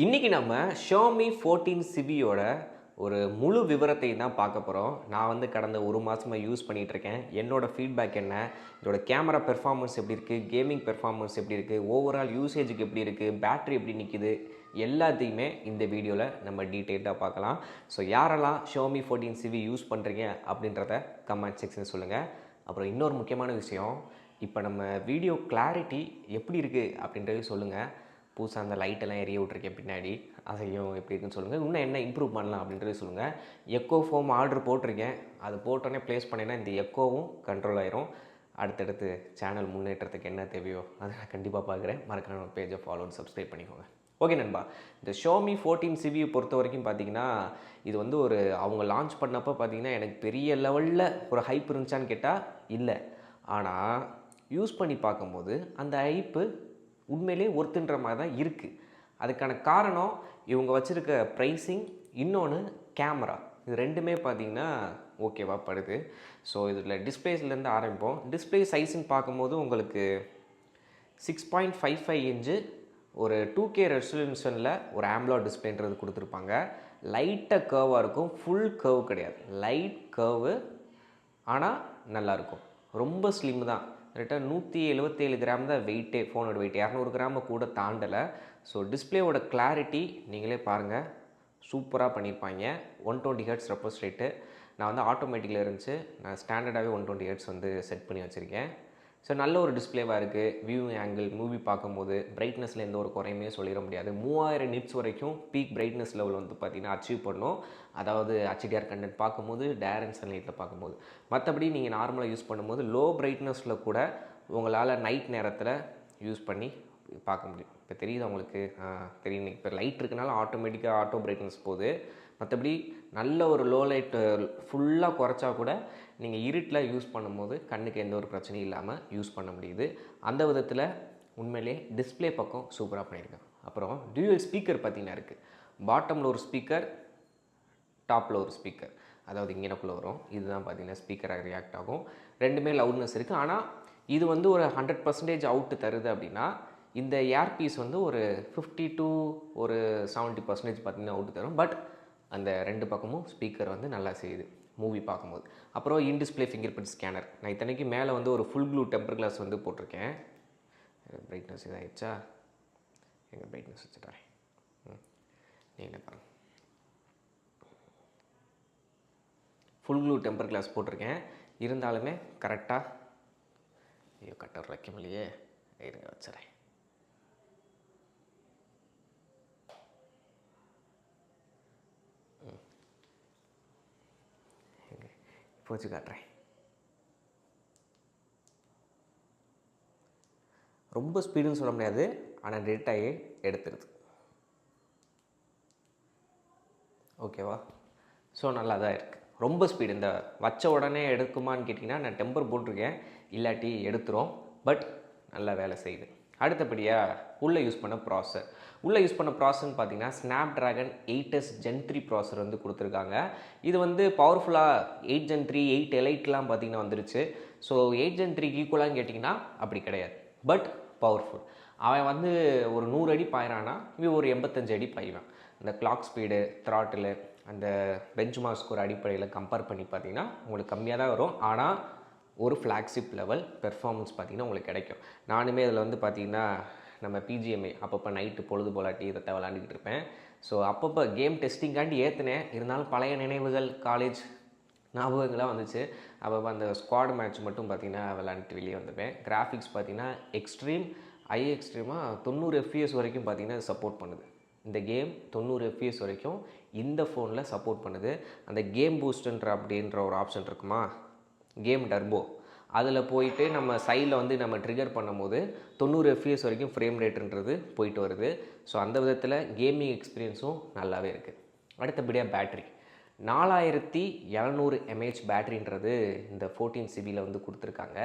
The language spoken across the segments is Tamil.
இன்றைக்கி நம்ம Xiaomi 14 Civiயோட ஒரு முழு விவரத்தை தான் பார்க்க போகிறோம். நான் வந்து கடந்த ஒரு மாதமாக யூஸ் பண்ணிகிட்ருக்கேன். என்னோடய ஃபீட்பேக் என்ன, இதோட கேமரா பெர்ஃபார்மன்ஸ் எப்படி இருக்குது, கேமிங் பெர்ஃபார்மன்ஸ் எப்படி இருக்குது, ஓவரால் யூசேஜுக்கு எப்படி இருக்குது, பேட்ரி எப்படி நிற்கிது, எல்லாத்தையுமே இந்த வீடியோவில் நம்ம டீட்டெயில்டாக பார்க்கலாம். ஸோ யாரெல்லாம் Xiaomi 14 Civi யூஸ் பண்ணுறீங்க அப்படின்றத கமெண்ட் செக்ஷன் சொல்லுங்கள். அப்புறம் இன்னொரு முக்கியமான விஷயம், இப்போ நம்ம வீடியோ கிளாரிட்டி எப்படி இருக்குது அப்படின்றது சொல்லுங்கள். புதுசாக அந்த லைட்டெல்லாம் எரிய விட்ருக்கேன் பின்னாடி, அதையும் எப்படி இருக்குன்னு சொல்லுங்கள். இன்னும் என்ன இம்ப்ரூவ் பண்ணலாம் அப்படின்றது சொல்லுங்கள். எக்கோ ஃபோம் ஆர்டர் போட்டிருக்கேன், அது போட்டோன்னே ப்ளேஸ் பண்ணினா இந்த எக்கோவும் கண்ட்ரோல் ஆயிரும். அடுத்தடுத்து சேனல் முன்னேற்றத்துக்கு என்ன தேவையோ அதை நான் கண்டிப்பாக பார்க்குறேன். மறக்காம பேஜை ஃபாலோ அண்ட் சப்ஸ்கிரைப் பண்ணிக்கோங்க. ஓகே நண்பா, இந்த Xiaomi 14 Civi பொறுத்த வரைக்கும் பார்த்தீங்கன்னா, இது வந்து ஒரு அவங்க லான்ச் பண்ணப்போ பார்த்தீங்கன்னா எனக்கு பெரிய லெவலில் ஒரு ஹைப் இருந்துச்சான்னு கேட்டால் இல்லை. ஆனால் யூஸ் பண்ணி பார்க்கும்போது அந்த ஹைப்பு உண்மையிலே ஒர்த்துன்ற மாதிரி தான் இருக்குது. அதுக்கான காரணம் இவங்க வச்சுருக்க ப்ரைஸிங், இன்னொன்று கேமரா, இது ரெண்டுமே பார்த்திங்கன்னா ஓகேவா படுது. ஸோ இதில் டிஸ்பிளேஸ்லேருந்து ஆரம்பிப்போம். டிஸ்பிளே சைஸ்ன்னு பார்க்கும்போது உங்களுக்கு 6.55 இன்ச்சு ஒரு 2K ரெசல்யூஷனில் ஒரு AMOLED டிஸ்பிளேன்றது கொடுத்துருப்பாங்க. லைட்டாக கர்வாக இருக்கும், ஃபுல் கர்வ் கிடையாது, லைட் கர்வு, ஆனால் நல்லாயிருக்கும். ரொம்ப ஸ்லிம் தான். கரெக்டாக 177 கிராம் தான் வெயிட்டே, ஃபோனோட வெயிட் 200 கிராமை கூட தாண்டலை. ஸோ டிஸ்பிளேவோட கிளாரிட்டி நீங்களே பாருங்கள், சூப்பராக பண்ணியிருப்பாங்க. 120 Hz ரெஃப்ரெஷ் ரேட்டு. நான் வந்து ஆட்டோமேட்டிக்கில் இருந்துச்சு, நான் ஸ்டாண்டர்டாகவே 120 Hz வந்து செட் பண்ணி வச்சுருக்கேன். ஸோ நல்ல ஒரு டிஸ்பிளேவாக இருக்குது. வியூவிங் ஆங்கிள், மூவி பார்க்கும்போது பிரைட்னஸில் எந்த ஒரு குறையுமே சொல்லிட முடியாது. 3000 nits வரைக்கும் பீக் பிரைட்னஸ் லெவல் வந்து பார்த்திங்கன்னா அச்சீவ் பண்ணோம். அதாவது HDR கண்டென்ட் பார்க்கும்போது, டேரக்ட் சன்லைட்டில் பார்க்கும்போது. மற்றபடி நீங்கள் நார்மலாக யூஸ் பண்ணும்போது லோ பிரைட்னஸில் கூட உங்களால் நைட் நேரத்தில் யூஸ் பண்ணி பார்க்க முடியும். இப்போ தெரியுது உங்களுக்கு, தெரியும். இப்போ லைட் இருக்கனால ஆட்டோமேட்டிக்காக ஆட்டோ பிரைட்னஸ் போகுது. மற்றபடி நல்ல ஒரு லோ லைட் ஃபுல்லாக குறைச்சா கூட நீங்கள் இருட்டில் யூஸ் பண்ணும்போது கண்ணுக்கு எந்த ஒரு பிரச்சனையும் இல்லாமல் யூஸ் பண்ண முடியுது. அந்த விதத்தில் உண்மையிலே டிஸ்பிளே பக்கம் சூப்பராக பண்ணியிருக்கேன். அப்புறம் டியூயல் ஸ்பீக்கர் பார்த்திங்கன்னா இருக்குது. பாட்டமில் ஒரு ஸ்பீக்கர், டாப்பில் ஒரு ஸ்பீக்கர், அதாவது இங்கேனக்குள்ளே வரும். இதுதான் பார்த்திங்கன்னா ஸ்பீக்கராக ரியாக்ட் ஆகும். ரெண்டுமே லவுட்னஸ் இருக்குது. ஆனால் இது வந்து ஒரு 100% அவுட்டு தருது அப்படின்னா, இந்த ஏர்பீஸ் வந்து ஒரு 50 to ஒரு 70% பார்த்திங்கன்னா அவுட்டு தரும். பட் அந்த ரெண்டு பக்கமும் ஸ்பீக்கர் வந்து நல்லா செய்யுது மூவி பார்க்கும்போது. அப்புறம் இன்டிஸ்பிளே ஃபிங்கர் பிரிண்ட் ஸ்கேனர். நான் இத்தனைக்கு மேலே வந்து ஒரு ஃபுல் க்ளூ டெம்பர் கிளாஸ் வந்து போட்டிருக்கேன். பிரைட்னஸ் இதாகிடுச்சா? எங்கள் பிரைட்னஸ் வச்சுட்டாரேன். நீங்கள் பாருங்கள், ஃபுல் க்ளூ டெம்பர் கிளாஸ் போட்டிருக்கேன். இருந்தாலுமே கரெக்டாக, ஐயோ கட்டர் வைக்க முடியலையே, இருங்க வச்சுறேன். வச்சு காட்டுறேன். ரொம்ப ஸ்பீடுன்னு சொல்ல முடியாது, ஆனால் டேட்டாயே எடுத்துருது. ஓகேவா? ஸோ நல்லா தான் இருக்குது. ரொம்ப ஸ்பீடு, இந்த வச்ச உடனே எடுக்குமான்னு கேட்டிங்கன்னா நான் டெம்பர் போட்டிருக்கேன், இல்லாட்டி எடுத்துரும். பட் நல்லா வேலை செய்யுது. அடுத்தபடியாக உள்ளே யூஸ் பண்ண ப்ராசஸர். உள்ளே யூஸ் பண்ண ப்ராசஸ்ன்னு பார்த்தீங்கன்னா Snapdragon 8s Gen 3 ப்ராசஸர் வந்து கொடுத்துருக்காங்க. இது வந்து பவர்ஃபுல்லாக 8 Gen 3, 8 Eliteலாம் பார்த்திங்கன்னா வந்துருச்சு. ஸோ 8 Gen 3க்கு ஈக்குவலான்னு கேட்டிங்கன்னா அப்படி கிடையாது, பட் பவர்ஃபுல். அவன் வந்து ஒரு 100 அடி பாயிறானா, இவன் ஒரு 85 அடி பாய்வான். இந்த கிளாக் ஸ்பீடு, த்ராட்டிலு, அந்த பெஞ்ச் மார்க் ஸ்கோர் அடிப்படையில் கம்பேர் பண்ணி பார்த்திங்கன்னா உங்களுக்கு கம்மியாக தான் வரும். ஆனால் ஒரு ஃப்ளாக்ஷிப் லெவல் பெர்ஃபார்மன்ஸ் பார்த்திங்கன்னா உங்களுக்கு கிடைக்கும். நானுமே இதில் வந்து பார்த்திங்கன்னா நம்ம PGMA அப்பப்போ நைட்டு பொழுது போலாட்டி இதை விளாண்டுக்கிட்டு இருப்பேன். ஸோ அப்பப்போ கேம் டெஸ்டிங்காண்டி ஏற்றுனேன். இருந்தாலும் பழைய நினைவுகள், காலேஜ் ஞாபகங்களாக வந்துச்சு. அப்பப்போ அந்த ஸ்குவாட் மேட்ச் மட்டும் பார்த்திங்கன்னா விளாண்டுட்டு வெளியே வந்துருப்பேன். கிராஃபிக்ஸ் பார்த்திங்கன்னா எக்ஸ்ட்ரீம், எக்ஸ்ட்ரீமாக 90 FPS வரைக்கும் பார்த்திங்கன்னா சப்போர்ட் பண்ணுது. இந்த கேம் 90 FPS வரைக்கும் இந்த ஃபோனில் சப்போர்ட் பண்ணுது. அந்த கேம் பூஸ்ட்ன்ற அப்படின்ற ஒரு ஆப்ஷன் இருக்குமா, கேம் டர்போ, அதில் போயிட்டு நம்ம சைடில் வந்து நம்ம ட்ரிகர் பண்ணும்போது 90 FPS வரைக்கும் ஃப்ரேம் ரேட்டுன்றது போயிட்டு வருது. ஸோ அந்த விதத்தில் கேமிங் எக்ஸ்பீரியன்ஸும் நல்லாவே இருக்குது. அடுத்தபடியாக பேட்ரி 4700 mAh பேட்ரின்றது இந்த 14 Civiயில் வந்து கொடுத்துருக்காங்க.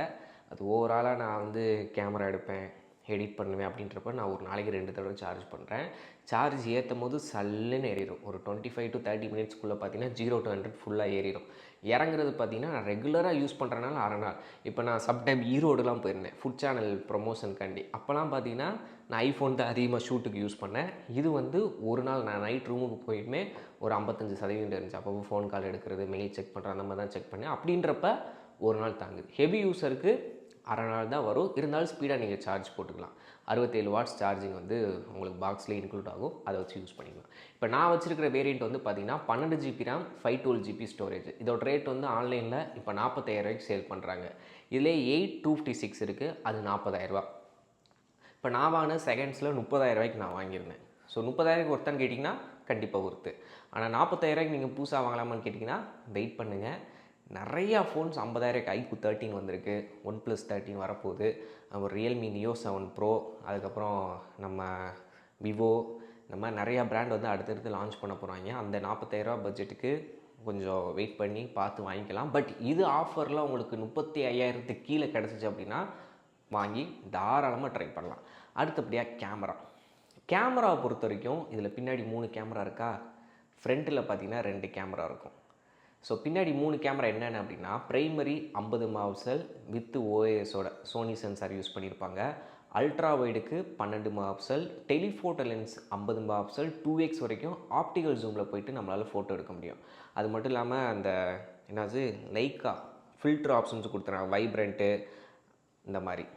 அது ஓவராலாக நான் வந்து கேமரா எடுப்பேன், எடிட் பண்ணுவேன் அப்படின்றப்ப நான் ஒரு நாளைக்கு 2 தடவை சார்ஜ் பண்ணுறேன். சார்ஜ் ஏற்றும் போது சல்லுன்னு ஏறிடும். ஒரு 25 to 30 மினிட்ஸ்க்குள்ளே பார்த்தீங்கன்னா 0 to 100 ஃபுல்லாக ஏறிடும். இறங்குறது பார்த்தீங்கன்னா நான் ரெகுலராக யூஸ் பண்ணுறனால அரை நாள். இப்போ நான் சம்டைம் ஈரோடுலாம் போயிருந்தேன் ஃபுட் சேனல் ப்ரொமோஷனுக்காண்டி. அப்போலாம் பார்த்தீங்கன்னா நான் ஐஃபோன் தான் அதிகமாக ஷூட்டுக்கு யூஸ் பண்ணேன். இது வந்து ஒரு நாள் நான் நைட் ரூமுக்கு போயிட்டுமே ஒரு 55% இருந்துச்சு. அப்போ ஃபோன் கால் எடுக்கிறது, மெயில் செக் பண்ணுறது அந்த மாதிரி தான் செக் பண்ணேன். அப்படின்றப்ப ஒரு நாள் தாங்குது. ஹெவி யூஸருக்கு அரை நாள் தான் வரும். இருந்தாலும் ஸ்பீடாக நீங்கள் சார்ஜ் போட்டுக்கலாம். 67 வாட்ஸ் சார்ஜிங் வந்து உங்களுக்கு பாக்ஸ்லேயே இன்க்ளூட் ஆகும். அதை வச்சு யூஸ் பண்ணிக்கலாம். இப்போ நான் வச்சுருக்கிற வேரியண்ட் வந்து பார்த்தீங்கன்னா 12 GB RAM 512 GB ஸ்டோரேஜ். இதோட ரேட் வந்து ஆன்லைனில் இப்போ 45,000 சேல் பண்ணுறாங்க. இதிலே 8256 இருக்குது. அது 40,000. இப்போ நான் வாங்கின செகண்ட்ஸில் 30,000 நான் வாங்கியிருந்தேன். ஸோ 30,000 ஒருத்தான்னு கேட்டிங்கன்னா கண்டிப்பாக ஒருத்து. ஆனால் 40,000 நீங்கள் புதுசாக வாங்கலாமான்னு கேட்டிங்கன்னா வெயிட் பண்ணுங்கள். நிறையா ஃபோன்ஸ் 50,000 ஐக்யூ 13 வந்திருக்கு, OnePlus 13 வரப்போகுது, ஒரு ரியல்மி நியோ 7 ப்ரோ, அதுக்கப்புறம் நம்ம விவோ, இந்த மாதிரி நிறையா பிராண்ட் வந்து அடுத்தடுத்து லான்ச் பண்ண போகிறாங்க. அந்த 40,000 பட்ஜெட்டுக்கு கொஞ்சம் வெயிட் பண்ணி பார்த்து வாங்கிக்கலாம். பட் இது ஆஃபரில் உங்களுக்கு 35,000 கீழே கிடச்சிச்சு அப்படின்னா வாங்கி தாராளமாக ட்ரை பண்ணலாம். அடுத்தபடியாக கேமராவை பொறுத்த வரைக்கும் இதில் பின்னாடி 3 கேமரா இருக்கா, ஃப்ரண்ட்டில் பார்த்தீங்கன்னா 2 கேமரா இருக்கும். ஸோ பின்னாடி 3 கேமரா என்னென்ன அப்படின்னா பிரைமரி 50 மெகாபிக்சல் வித் ஓஎஸோட சோனி சென்சார் யூஸ் பண்ணியிருப்பாங்க. அல்ட்ரா வைடுக்கு 12 megapixel, telephoto lens 50 megapixel, 2x வரைக்கும் ஆப்டிக்கல் ஜூமில் போயிட்டு நம்மளால் ஃபோட்டோ எடுக்க முடியும். அது மட்டும் இல்லாமல் அந்த என்னாச்சு லைக்கா ஃபில்டர் ஆப்ஷன்ஸ் கொடுத்துறாங்க, வைப்ரண்ட்டு இந்த மாதிரி.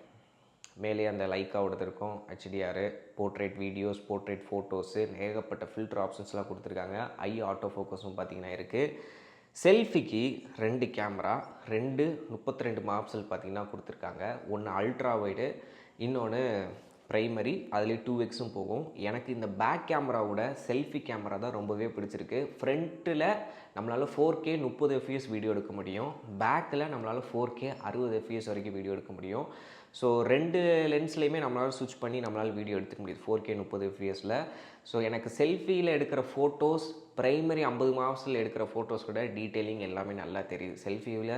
மேலே அந்த லைக்காவோடது இருக்கும், HDR, portrait videos, portrait photos, ஏகப்பட்ட ஃபில்டர் ஆப்ஷன்ஸ்லாம் கொடுத்துருக்காங்க. ஐ ஆட்டோ ஃபோக்கஸும் பார்த்திங்கன்னா இருக்குது. செல்ஃபிக்கு 2 கேமரா, 2 32 மெகாபிக்சல் பார்த்திங்கன்னா கொடுத்துருக்காங்க. ஒன்று அல்ட்ரா வைடு, இன்னொன்று ப்ரைமரி, அதுலேயே 2xம் போகும். எனக்கு இந்த பேக் கேமராவோட செல்ஃபி கேமரா தான் ரொம்பவே பிடிச்சிருக்கு. ஃப்ரண்ட்டில் நம்மளால் 4K 30 fps வீடியோ எடுக்க முடியும், பேக்கில் நம்மளால் 4K 60 fps வரைக்கும் வீடியோ எடுக்க முடியும். ஸோ 2 லென்ஸ்லேயுமே நம்மளால் ஸ்விட்ச் பண்ணி நம்மளால் வீடியோ எடுத்துக்க முடியுது 4K 30 fpsல. ஸோ எனக்கு செல்ஃபியில் எடுக்கிற ஃபோட்டோஸ் ப்ரைமரி 50 மெகாபிக்சல் எடுக்கிற ஃபோட்டோஸோட டீட்டெயிலிங் எல்லாமே நல்லா தெரியுது. செல்ஃபியில்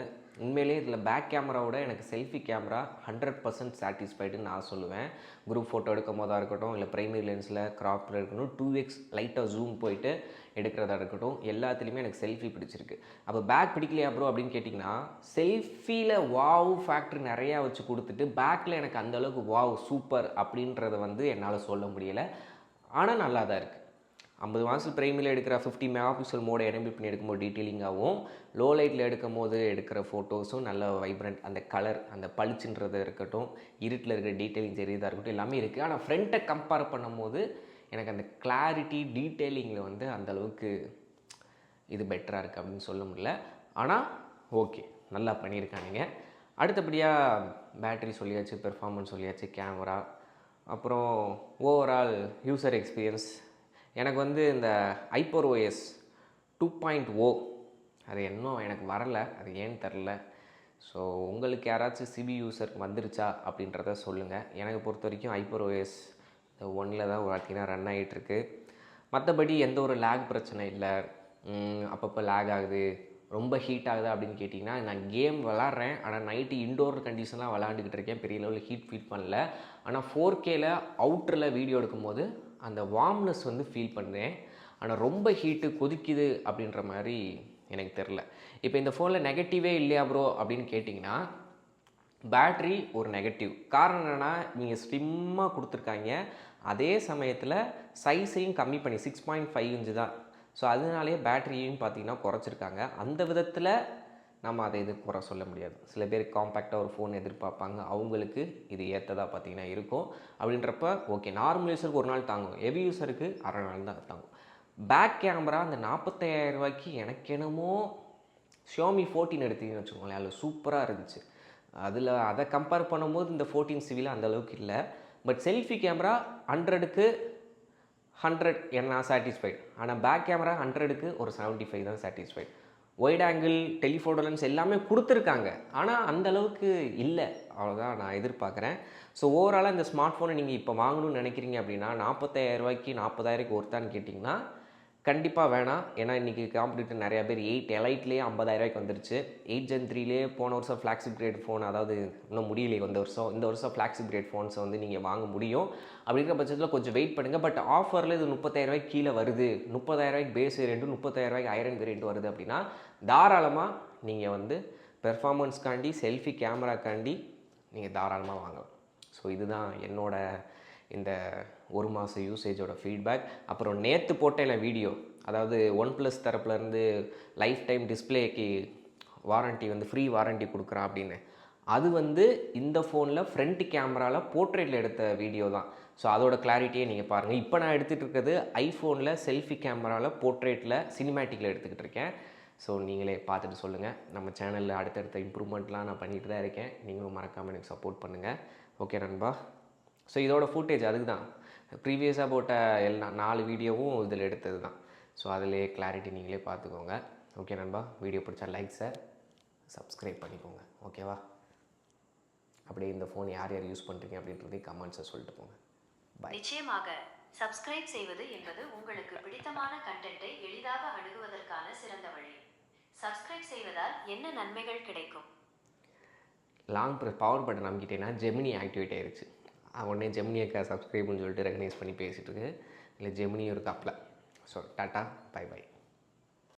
உண்மையிலேயே இதில் பேக் கேமராவோட எனக்கு செல்ஃபி கேமரா 100% சாட்டிஸ்ஃபைடுன்னு நான் சொல்லுவேன். குரூப் ஃபோட்டோ எடுக்கும் போதாக இருக்கட்டும், இல்லை ப்ரைமரி லென்ஸில் க்ராப்பில் இருக்கட்டும், 2x லைட்டாக ஜூம் போயிட்டு எடுக்கிறதா இருக்கட்டும், எல்லாத்துலேயுமே எனக்கு செல்ஃபி பிடிச்சிருக்கு. அப்போ பேக் பிடிக்கலையா ப்ரோ அப்படின்னு கேட்டிங்கன்னா, செல்ஃபியில் வாவ் ஃபேக்ட்ரி நிறையா வச்சு கொடுத்துட்டு பேக்கில் எனக்கு அந்தளவுக்கு வாவ் சூப்பர் அப்படின்றத வந்து என்னால் சொல்ல முடியலை. ஆனால் நல்லா தான் இருக்குது. 50 மெகாபிக்சல் பிரைமரியில் எடுக்கிற 50 மெகாபிக்சல் மோடை எனேபிள் பண்ணி எடுக்கும்போது டீட்டெயிலிங்காகவும், லோ லைட்டில் எடுக்கும் போது எடுக்கிற ஃபோட்டோஸும் நல்ல வைப்ரண்ட், அந்த கலர், அந்த பளிச்சுன்றது இருக்கட்டும், இருட்டில் இருக்கிற டீட்டெயிலிங் தெரியுதா இருக்கட்டும், எல்லாமே இருக்குது. ஆனால் ஃப்ரண்ட்டை கம்பேர் பண்ணும்போது எனக்கு அந்த கிளாரிட்டி டீட்டெயிலிங்கில் வந்து அந்தளவுக்கு இது பெட்டராக இருக்குது அப்படின்னு சொல்ல முடியல. ஆனால் ஓகே, நல்லா பண்ணியிருக்கானுங்க. அடுத்தபடியாக பேட்டரி சொல்லியாச்சு, பெர்ஃபார்மன்ஸ் சொல்லியாச்சு, கேமரா, அப்புறம் ஓவரால் யூசர் எக்ஸ்பீரியன்ஸ். எனக்கு வந்து இந்த HyperOS 2.0 அது இன்னும் எனக்கு வரலை, அது ஏன்னு தெரில. ஸோ உங்களுக்கு யாராச்சும் சிவி யூசருக்கு வந்துருச்சா அப்படின்றத சொல்லுங்கள். எனக்கு பொறுத்த வரைக்கும் HyperOS 1 தான் பார்த்தீங்கன்னா ரன் ஆகிட்டுருக்கு. மற்றபடி எந்த ஒரு லேக் பிரச்சனை இல்லை. அப்பப்போ லேக் ஆகுது, ரொம்ப ஹீட் ஆகுதா அப்படின்னு கேட்டிங்கன்னா, நான் கேம் விளாட்றேன், ஆனால் நைட்டு இன்டோர் கண்டிஷன்லாம் விளாண்டுக்கிட்டு இருக்கேன், பெரிய லெவலில் ஹீட் ஃபீல் பண்ணல. ஆனால் 4Kல அவுட்டரில் வீடியோ எடுக்கும்போது அந்த வார்ம்னஸ் வந்து ஃபீல் பண்ணேன். ஆனால் ரொம்ப ஹீட்டு கொதிக்குது அப்படின்ற மாதிரி எனக்கு தெரில. இப்போ இந்த ஃபோனில் நெகட்டிவே இல்லையா ப்ரோ அப்படின்னு கேட்டிங்கன்னா, பேட்ரி ஒரு நெகட்டிவ். காரணம் என்னென்னா, நீங்கள் ஸ்லிம்மாக கொடுத்துருக்காங்க, அதே சமயத்தில் சைஸையும் கம்மி பண்ணி 6.5 இன்ச்சு தான். ஸோ அதனாலேயே பேட்டரியையும் பார்த்திங்கன்னா குறைச்சிருக்காங்க. அந்த விதத்தில் நம்ம அதை குறை சொல்ல முடியாது. சில பேர் காம்பேக்டாக ஒரு ஃபோன் எதிர்பார்ப்பாங்க, அவங்களுக்கு இது ஏற்றதாக பார்த்திங்கன்னா இருக்கும். அப்படின்றப்ப ஓகே, நார்மல் யூஸருக்கு ஒரு நாள் தாங்கும், ஹெவி யூஸருக்கு அரை நாள் தான் தாங்கும். பேக் கேமரா அந்த 45,000 எனக்கு என்னமோ Xiaomi 14 எடுத்தீங்கன்னு வச்சுக்கோங்களேன், அதில் சூப்பராக இருந்துச்சு. அதை கம்பேர் பண்ணும்போது இந்த 14 சிவியில் அந்தளவுக்கு இல்லை. பட் செல்ஃபி கேமரா 100க்கு 100 நான் சாட்டிஸ்ஃபைடு. ஆனால் பேக் கேமரா 100க்கு ஒரு 75 தான் satisfied. White angle, telephoto lens எல்லாமே கொடுத்துருக்காங்க, ஆனால் அந்தளவுக்கு இல்லை, அவ்வளோதான் நான் எதிர்பார்க்குறேன். ஸோ ஓவராலாக இந்த ஸ்மார்ட் ஃபோனை நீங்கள் இப்போ வாங்கணும்னு நினைக்கிறீங்க அப்படின்னா 45,000 40,000 ஒருத்தான்னு கேட்டிங்கன்னா கண்டிப்பாக வேணாம். ஏன்னா இன்றைக்கி காம்படிட்டர் நிறையா பேர் 8 எலைட்லேயே 50,000 வந்துருச்சு. 8 Gen 3லேயே போன வருஷம் ஃப்ளாக்ஷிப் கிரேட் ஃபோன், அதாவது இன்னும் முடியலையே இந்த வருஷம் ஃப்ளாக்ஷிப் கிரேட் ஃபோன்ஸை வந்து நீங்கள் வாங்க முடியும். அப்படிங்கிற பட்சத்தில் கொஞ்சம் வெயிட் பண்ணுங்கள். பட் ஆஃபரில் இது 30,000 கீழே வருது, 30,000 பேஸ் வேரியண்ட்டு, 30,000 ஐரன் வேரியண்ட் வருது அப்படின்னா தாராளமாக நீங்கள் வந்து பெர்ஃபார்மன்ஸ்க்காண்டி, செல்ஃபி கேமராக்காண்டி நீங்கள் தாராளமாக வாங்கலாம். ஸோ இதுதான் என்னோட இந்த ஒரு மாத யூசேஜோட ஃபீட்பேக். அப்புறம் நேற்று போட்டேன் வீடியோ, அதாவது OnePlus தரப்புலேருந்து லைஃப் டைம் டிஸ்பிளேக்கு வாரண்ட்டி வந்து ஃப்ரீ வாரண்ட்டி கொடுக்குறான் அப்படின்னு. அது வந்து இந்த ஃபோனில் ஃப்ரண்ட் கேமராவில் போர்ட்ரேட்டில் எடுத்த வீடியோ தான். ஸோ அதோட கிளாரிட்டியை நீங்கள் பாருங்கள். இப்போ நான் எடுத்துகிட்டு இருக்கிறது ஐஃபோனில் செல்ஃபி கேமராவில் போர்ட்ரேட்டில் சினிமேட்டிக்கில் எடுத்துக்கிட்டு இருக்கேன். ஸோ நீங்களே பார்த்துட்டு சொல்லுங்கள். நம்ம சேனலில் அடுத்தடுத்த இம்ப்ரூவ்மெண்ட்லாம் நான் பண்ணிட்டு தான் இருக்கேன். நீங்களும் மறக்காமல் எனக்கு சப்போர்ட் பண்ணுங்கள். ஓகே நண்பா. ஸோ இதோட ஃபுட்டேஜ் அதுக்கு தான் ப்ரீவியஸாக போட்ட எல்லா 4 வீடியோவும் இதில் எடுத்தது தான். ஸோ அதிலே கிளாரிட்டி நீங்களே பார்த்துக்கோங்க. ஓகே நண்பா, வீடியோ பிடிச்சா லைக் சார், சப்ஸ்கிரைப் பண்ணிக்கோங்க. ஓகேவா? அப்படியே இந்த ஃபோன் யார் யார் யூஸ் பண்ணுறீங்க அப்படின்றதையும் கமெண்ட்ஸை சொல்லிட்டு போங்க. பாய். நிச்சயமாக சப்ஸ்கிரைப் செய்வது என்பது உங்களுக்கு பிடித்தமான கண்டென்ட்டை எளிதாக அணுகுவதற்கான சிறந்த வழி. சப்ஸ்கிரைப் செய்வதால் என்ன நன்மைகள் கிடைக்கும்? லாங் ப்ரெஸ் பவர் பட்டன் அமைக்கிட்டேன்னா ஜெமினி ஆக்டிவேட் ஆயிடுச்சு. உடனே ஜெமினியை சப்ஸ்கிரைப்னு சொல்லிட்டு ரெகனைஸ் பண்ணி பேசிகிட்டு இருக்கு. இல்லை ஜெமினியும் இருக்கு அப்பில். So tata, bye by.